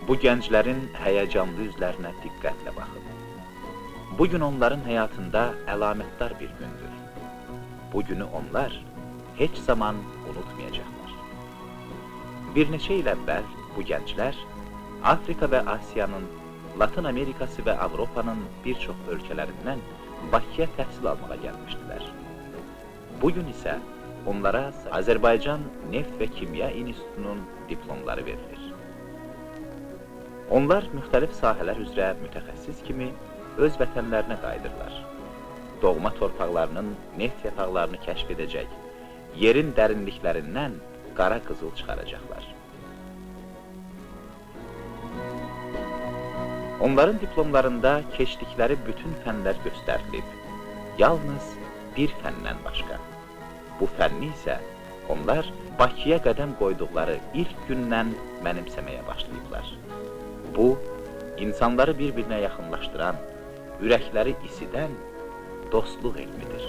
Bu gənclərin həyəcanlı üzlərinə diqqətlə baxın. Bugün onların həyatında əlamətdar bir gündür. Bugünü onlar heç zaman unutmayacaqlar. Bir neçə il əvvəl bu gənclər Afrika və Asiyanın, Latin Amerikası və Avropanın bir çox ölkələrindən Bakıya təhsil almağa gəlmişdilər. Bugün isə onlara Azərbaycan Neft və Kimya İnstitutunun diplomları verilir. Onlar müxtəlif sahələr üzrə mütəxəssis kimi öz vətənlərinə qayıdırlar. Doğma torpaqlarının neft yataqlarını kəşf edəcək, yerin dərinliklərindən qara qızıl çıxaracaqlar. Onların diplomlarında keçdikləri bütün fənlər göstərilib, yalnız bir fəndən başqa. Bu fənni isə onlar Bakıya qədəm qoyduqları ilk gündən mənimsəməyə başlayıblar. Bu, insanları bir-birinə yaxınlaşdıran, ürəkləri isidən dostluq elmidir.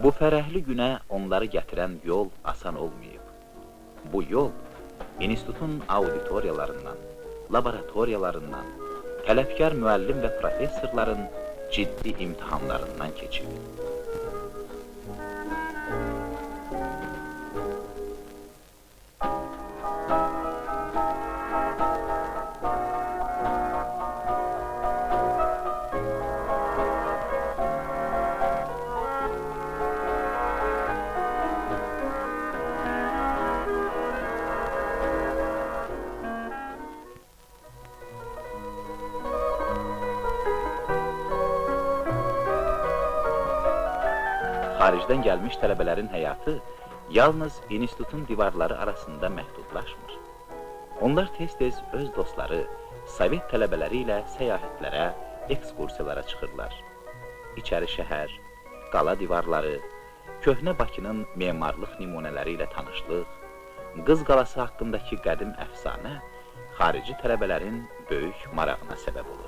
Bu fərəhli günə onları gətirən yol asan olmayıb. Bu yol, institutun auditoriyalarından, laboratoriyalarından, tələbkar müəllim və professorların ciddi imtihanlarından keçib. Xaricdən gəlmiş tələbələrin həyatı yalnız institutun divarları arasında məhdudlaşmır. Onlar tez-tez öz dostları, Sovet tələbələri ilə səyahətlərə, ekskursiyalara çıxırlar. İçəri şəhər, qala divarları, köhnə Bakının memarlıq nümunələri ilə tanışlıq, Qız qalası haqqındakı qədim əfsanə xarici tələbələrin böyük marağına səbəb olur.